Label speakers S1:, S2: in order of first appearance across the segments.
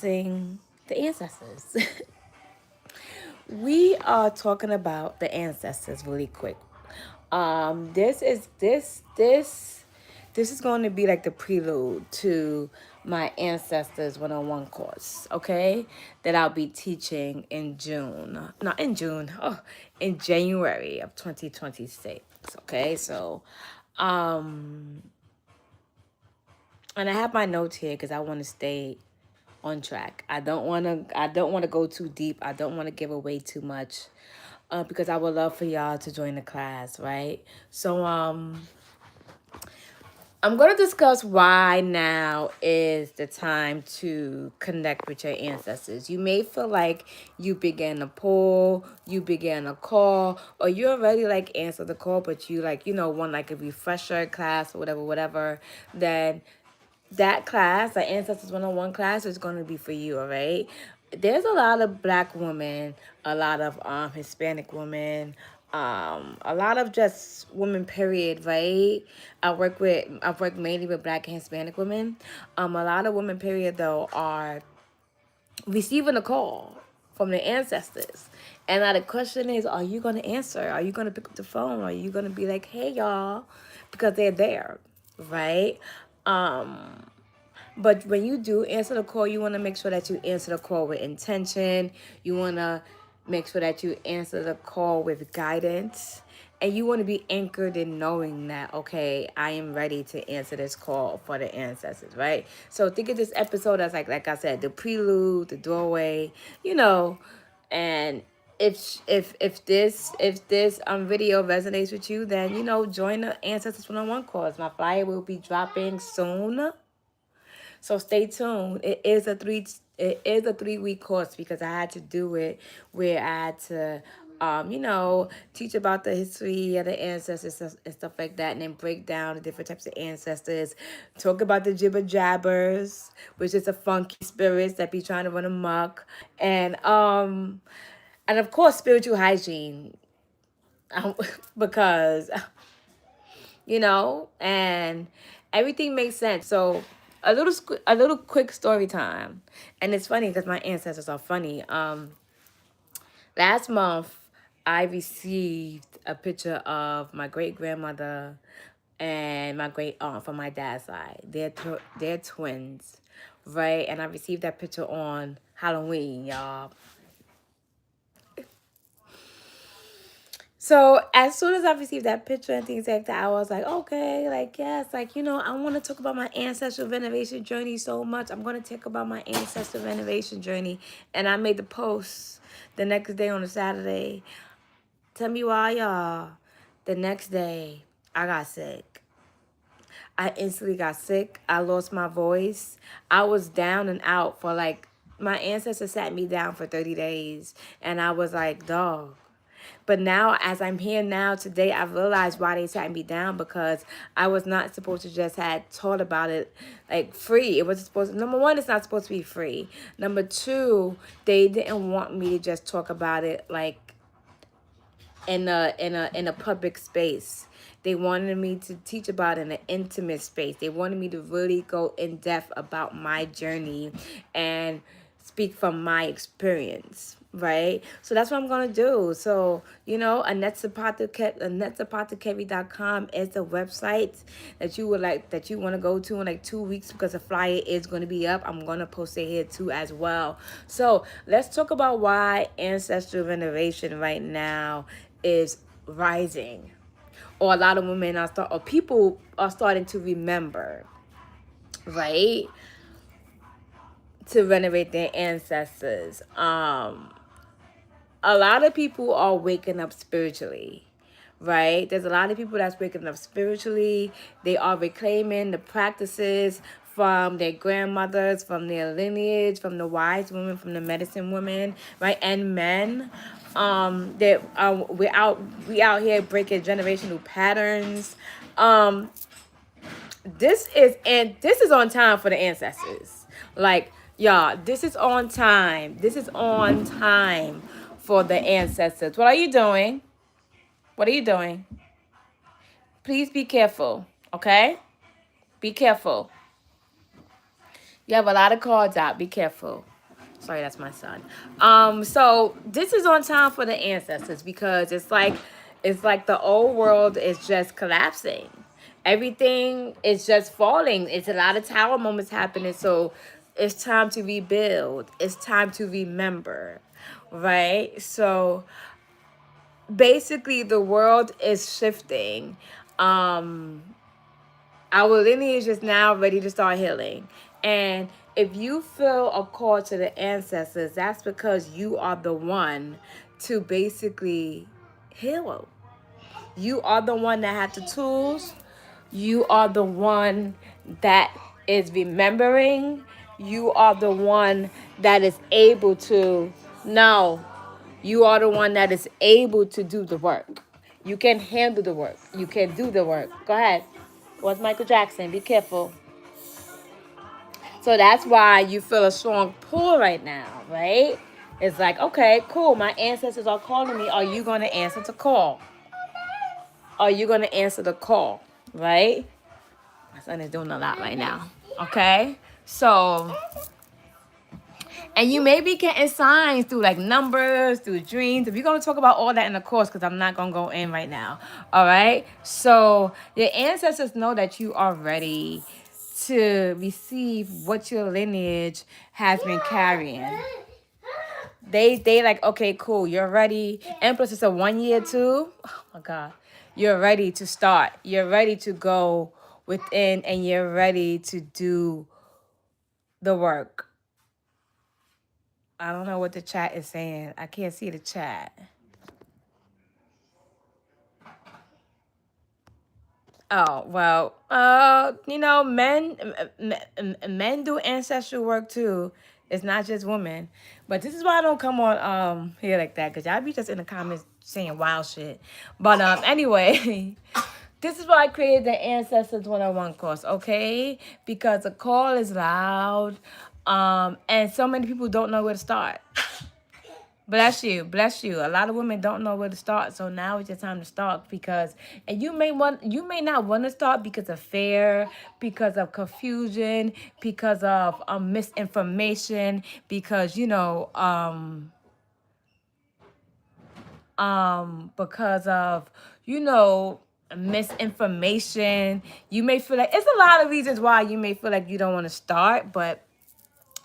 S1: discussing the ancestors. We are talking about the ancestors really quick. This is going to be like the prelude to my ancestors 101 course, okay? That I'll be teaching in June. Not in June. Oh, in January of 2026. Okay? So, um and I have my notes here cuz I want to stay on track. I don't want to go too deep. I don't want to give away too much. Because I would love for y'all to join the class, right? So I'm going to discuss why now is the time to connect with your ancestors. You may feel like you began a poll, you began a call, or you already like answered the call, but you like, want like a refresher class or whatever. Then that class, the Ancestors 101 class, is going to be for you, all right? There's a lot of black women, a lot of Hispanic women, a lot of just women, period, right? I've worked mainly with black and Hispanic women. A lot of women, period, though, are receiving a call from their ancestors. And now the question is, are you going to answer? Are you going to pick up the phone? Are you going to be like, hey, y'all? Because they're there, right? But when you do answer the call, you want to make sure that you answer the call with intention. You want to make sure that you answer the call with guidance. And you want to be anchored in knowing that, okay, I am ready to answer this call for the ancestors, right? So think of this episode as like I said, the prelude, the doorway, and if this video resonates with you, then join the Ancestors 101 course. My flyer will be dropping soon. So stay tuned. It is a 3-week course because I had to do it where I had to teach about the history of the ancestors and stuff like that, and then break down the different types of ancestors, talk about the jibber jabbers, which is the funky spirits that be trying to run amok, and of course spiritual hygiene, because and everything makes sense. So a little quick story time, and it's funny because my ancestors are funny. Last month I received a picture of my great grandmother and my great aunt from my dad's side. They're twins, right? And I received that picture on Halloween, y'all. So as soon as I received that picture and things like that, I was like, okay, like, yes, like, I want to talk about my ancestral veneration journey so much. I'm going to talk about my ancestral veneration journey. And I made the post the next day on a Saturday. Tell me why, y'all. The next day, I got sick. I instantly got sick. I lost my voice. I was down and out for like, my ancestors sat me down for 30 days. And I was like, dog. But now, as I'm here now today, I realized why they sat me down, because I was not supposed to just had taught about it like free. It was supposed to, number one, it's not supposed to be free. Number two, they didn't want me to just talk about it like in a public space. They wanted me to teach about it in an intimate space. They wanted me to really go in depth about my journey and speak from my experience, right? So that's what I'm gonna do. So, anetsapatakeri.com is the website that you want to go to in like 2 weeks, because the flyer is going to be up. I'm gonna post it here too as well. So let's talk about why ancestral veneration right now is rising, or a lot of women or people are starting to remember, right, to venerate their ancestors. A lot of people are waking up spiritually, right? There's a lot of people that's waking up spiritually. They are reclaiming the practices from their grandmothers, from their lineage, from the wise women, from the medicine women, right? And men. That we out here breaking generational patterns. This is on time for the ancestors. Like, y'all, this is on time. This is on time for the ancestors. What are you doing? What are you doing? Please be careful, okay? Be careful. You have a lot of cards out. Be careful. Sorry, that's my son. So this is on time for the ancestors because it's like the old world is just collapsing. Everything is just falling. It's a lot of tower moments happening. So it's time to rebuild. It's time to remember. Right? So basically the world is shifting. Our lineage is now ready to start healing. And if you feel a call to the ancestors, that's because you are the one to basically heal. You are the one that has the tools. You are the one that is remembering. You are the one that is able to know. You are the one that is able to do the work. You can handle the work. You can do the work. Go ahead. What's Michael Jackson? Be careful. So that's why you feel a strong pull right now, right? It's like, okay, cool. My ancestors are calling me. Are you going to answer the call? Are you going to answer the call? Right? My son is doing a lot right now. Okay? So, and you may be getting signs through like numbers, through dreams. We're going to talk about all that in the course because I'm not going to go in right now. All right? So, your ancestors know that you are ready to receive what your lineage has been carrying. They like, okay, cool, you're ready. And plus it's a 1 year too. Oh my God. You're ready to start. You're ready to go within and you're ready to do the work. I don't know what the chat is saying. I can't see the chat. Oh, well, men do ancestral work too. It's not just women. But this is why I don't come on here like that, because y'all be just in the comments saying wild shit. But anyway, this is why I created the Ancestors 101 course, okay? Because the call is loud. And so many people don't know where to start. Bless you, bless you. A lot of women don't know where to start, so now is your time to start and you may not want to start because of fear, because of confusion, because of misinformation, because because of misinformation. You may feel like it's a lot of reasons why you may feel like you don't want to start, but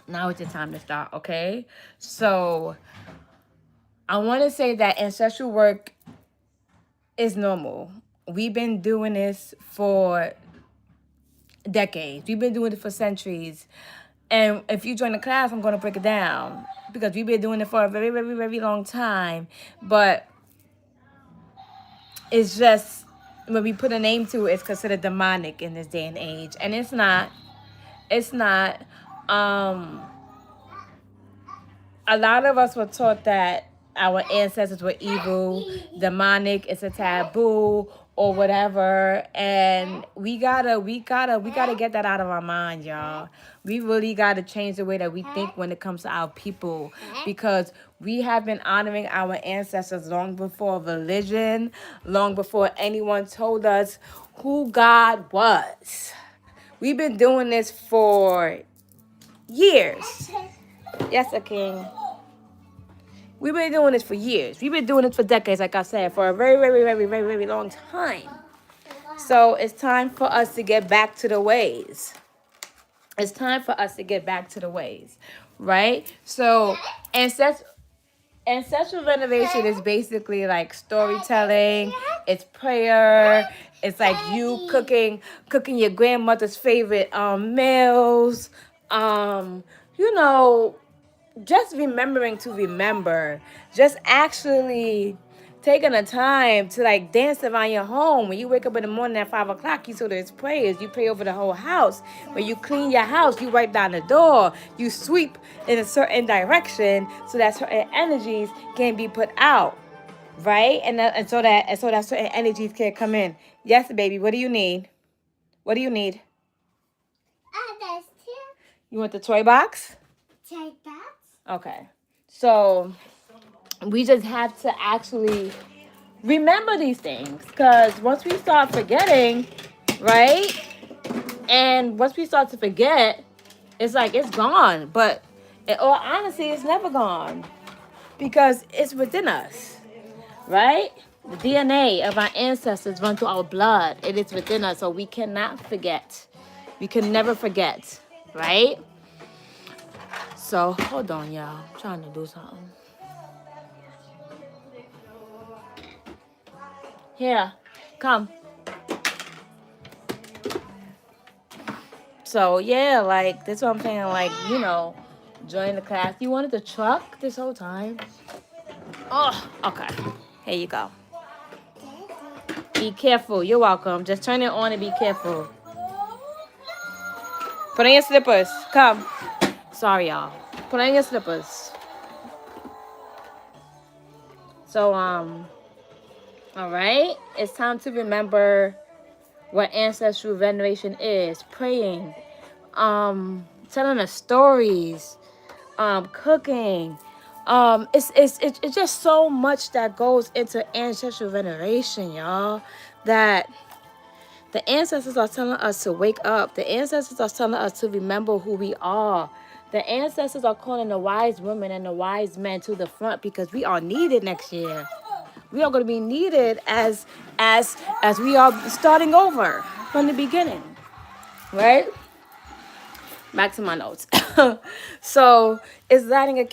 S1: now is your time to start, okay? So I want to say that ancestral work is normal. We've been doing this for decades. We've been doing it for centuries. And if you join the class, I'm going to break it down because we've been doing it for a very, very, very long time. But it's just when we put a name to it, it's considered demonic in this day and age. And it's not. It's not. A lot of us were taught that our ancestors were evil, demonic, it's a taboo or whatever, and we gotta get that out of our mind, y'all. We really gotta change the way that we think when it comes to our people, because we have been honoring our ancestors long before religion, long before anyone told us who God was. We've been doing this for years. Yes, a king. We've been doing this for years. We've been doing this for decades, like I said, for a very, very, very, very, very long time. So it's time for us to get back to the ways. It's time for us to get back to the ways, right? So ancestral renovation is basically like storytelling. It's prayer. It's like you cooking your grandmother's favorite meals. You know, just remembering to remember, just actually taking the time to like dance around your home. When you wake up in the morning at 5 o'clock, you say there's prayers. You pray over the whole house. When you clean your house, you wipe down the door. You sweep in a certain direction so that certain energies can be put out, right? And so that certain energies can come in. Yes, baby. What do you need? What do you need? You want the toy box? Toy box. Okay, so we just have to actually remember these things, because once we start forgetting, right? And once we start to forget, it's like it's gone. But Or honestly, it's never gone because it's within us, right? The DNA of our ancestors run through our blood. It is within us, so we cannot forget. We can never forget, right? So hold on, y'all. I'm trying to do something. Here, come. So yeah, like that's what I'm saying. Like, join the class. You wanted the truck this whole time? Oh, okay. Here you go. Be careful. You're welcome. Just turn it on and be careful. Put on your slippers. Come. Sorry, y'all. Put on your slippers. So, all right. It's time to remember what ancestral veneration is. Praying, telling us stories, cooking. It's just so much that goes into ancestral veneration, y'all. That the ancestors are telling us to wake up. The ancestors are telling us to remember who we are. The ancestors are calling the wise women and the wise men to the front because we are needed next year. We are going to be needed as we are starting over from the beginning, right? Back to my notes. So it's lighting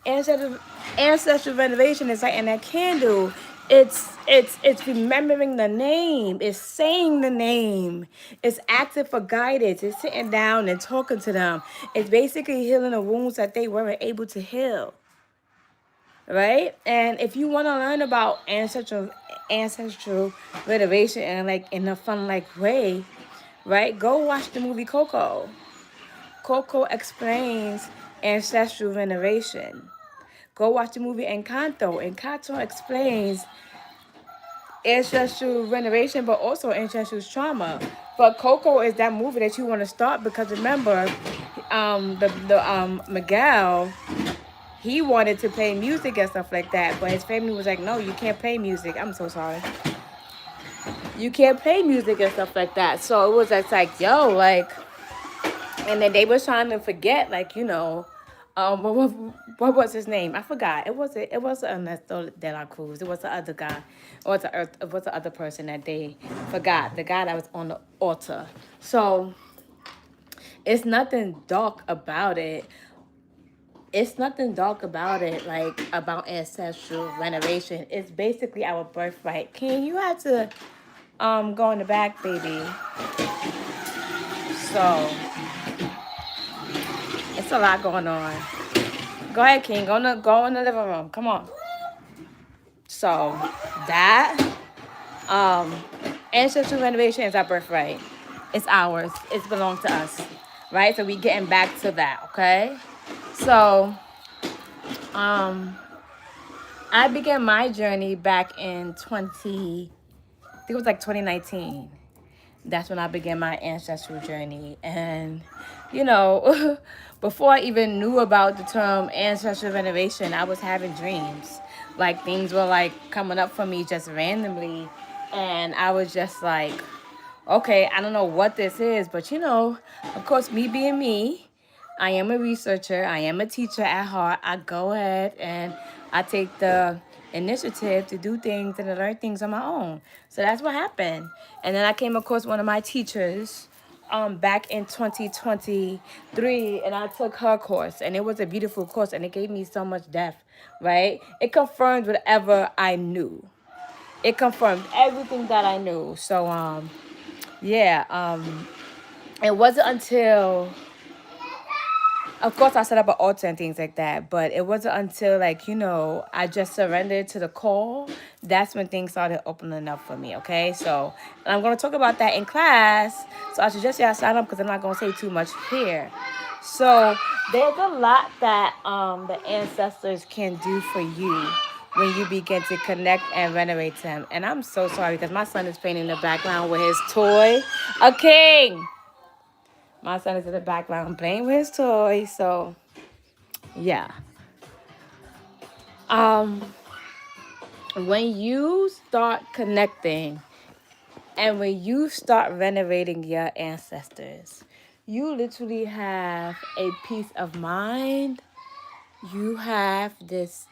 S1: ancestral renovation is lighting that candle. It's remembering the name. It's saying the name. It's asking for guidance. It's sitting down and talking to them. It's basically healing the wounds that they weren't able to heal. Right? And if you want to learn about ancestral renovation and like in a fun like way, right? Go watch the movie Coco. Coco explains ancestral veneration. Go watch the movie Encanto. Encanto explains ancestral veneration, but also ancestral trauma. But Coco is that movie that you want to start because remember, Miguel, he wanted to play music and stuff like that, but his family was like, no, you can't play music. I'm so sorry. You can't play music and stuff like that. So it was just like, yo, like, and then they was trying to forget, like, what was his name? I forgot. It was Ernesto de la Cruz. It was the other guy, it was the other person that they forgot. The guy that was on the altar. So it's nothing dark about it. It's nothing dark about it, like about ancestral veneration. It's basically our birthright. King, you had to go in the back, baby. So it's a lot going on. Go ahead, King. Go in the living room. Come on. So that ancestral renovation is our birthright. It's ours. It belongs to us. Right? So we getting back to that, okay? So I began my journey back in I think it was like 2019. That's when I began my ancestral journey. And, before I even knew about the term ancestral veneration, I was having dreams. Like things were like coming up for me just randomly. And I was just like, okay, I don't know what this is. But, of course, me being me, I am a researcher. I am a teacher at heart. I go ahead and I take the initiative to do things and to learn things on my own. So that's what happened. And then I came across one of my teachers back in 2023, and I took her course, and it was a beautiful course, and it gave me so much depth, right? It confirmed whatever I knew. It confirmed everything that I knew. So yeah, it wasn't until, of course, I set up an altar and things like that, but it wasn't until, like, I just surrendered to the call. That's when things started opening up for me, okay? So, and I'm going to talk about that in class. So I suggest y'all sign up because I'm not going to say too much here. So there's a lot that the ancestors can do for you when you begin to connect and venerate them. And I'm so sorry because my son is playing in the background with his toy. A king! My son is in the background playing with his toys, so yeah. When you start connecting and when you start venerating your ancestors, you literally have a peace of mind. You have this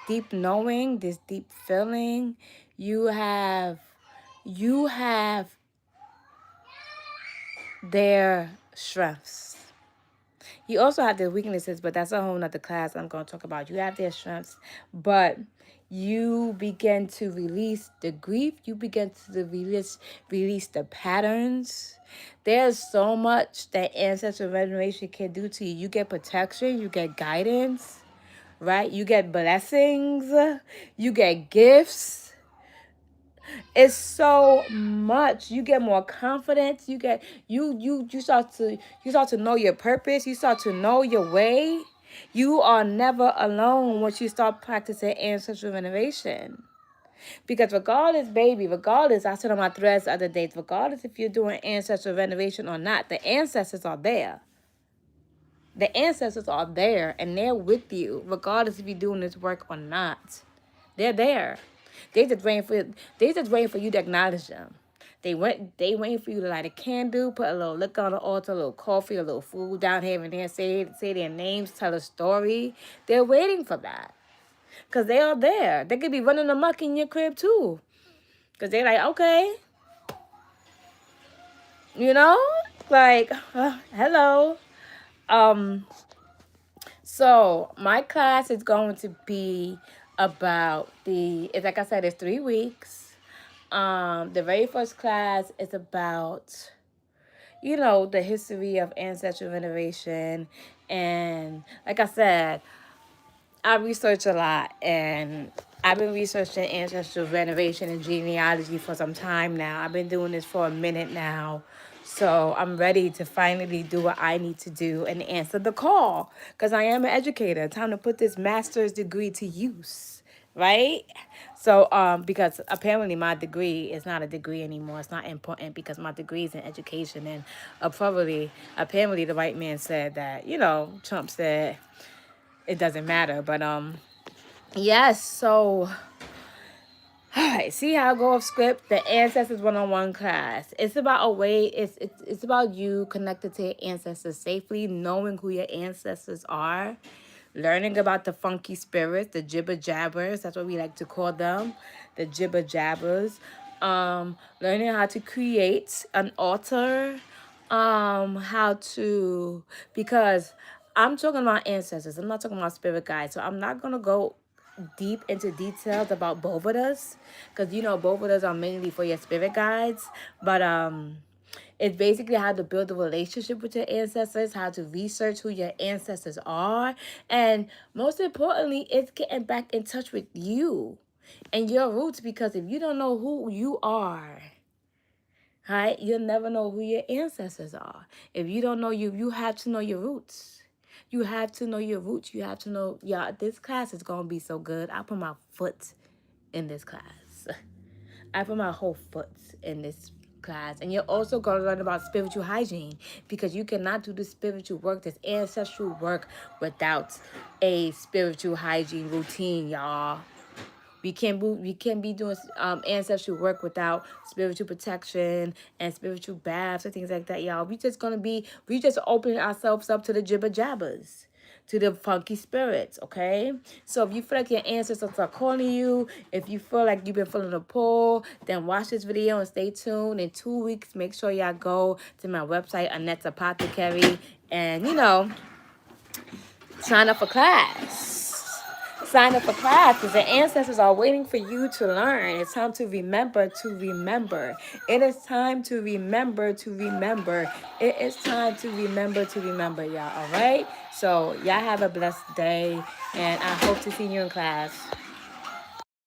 S1: deep knowing, this deep feeling. You have their strengths. You also have their weaknesses, but that's a whole nother class I'm going to talk about. You have their strengths, but you begin to release the grief. You begin to release the patterns. There's so much that ancestral regeneration can do to you. You get protection. You get guidance, right? You get blessings. You get gifts. It's so much. You get more confidence. You start to know your purpose. You start to know your way. You are never alone once you start practicing ancestral renovation. Because regardless, I said on my threads the other days, regardless if you're doing ancestral renovation or not, the ancestors are there. The ancestors are there and they're with you, regardless if you're doing this work or not. They're there. They just waiting for you to acknowledge them. They waiting for you to light a candle, put a little liquor on the altar, a little coffee, a little food down here and there, say their names, tell a story. They're waiting for that. Cause they are there. They could be running amok in your crib too. Cause they're like, okay, you know, like, hello. So my class is going to be about like I said, it's 3 weeks. The very first class is about, the history of ancestral veneration. And like I said, I research a lot, and I've been researching ancestral veneration and genealogy for some time now. I've been doing this for a minute now. So I'm ready to finally do what I need to do and answer the call, because I am an educator. Time to put this master's degree to use, right? So because apparently my degree is not a degree anymore. It's not important because my degree is in education. And apparently the white man said that, Trump said it doesn't matter. But yes, so all right, see how I go off script? The Ancestors One-on-One class. It's about it's about you connected to your ancestors safely, knowing who your ancestors are, learning about the funky spirits, the jibber jabbers. That's what we like to call them, the jibber jabbers. Learning how to create an altar, because I'm talking about ancestors. I'm not talking about spirit guides. So I'm not gonna go deep into details about both of us, because both of us are mainly for your spirit guides. But it's basically how to build a relationship with your ancestors, how to research who your ancestors are, and most importantly, it's getting back in touch with you and your roots. Because if you don't know who you are, right, you'll never know who your ancestors are. If you don't know you have to know your roots. You have to know your roots. You have to know, y'all, this class is going to be so good. I put my foot in this class. I put my whole foot in this class. And you're also going to learn about spiritual hygiene, because you cannot do the spiritual work, this ancestral work, without a spiritual hygiene routine, y'all. We can't be doing ancestral work without spiritual protection and spiritual baths and things like that, y'all. We just opening ourselves up to the jibber jabbers, to the funky spirits, okay? So if you feel like your ancestors are calling you, if you feel like you've been feeling a pull, then watch this video and stay tuned. In 2 weeks, make sure y'all go to my website, Annette's Apothecary, and sign up for class. Sign up for class, because the ancestors are waiting for you to learn. It's time to remember to remember. It is time to remember to remember. It is time to remember to remember, y'all. All right? So y'all have a blessed day, and I hope to see you in class.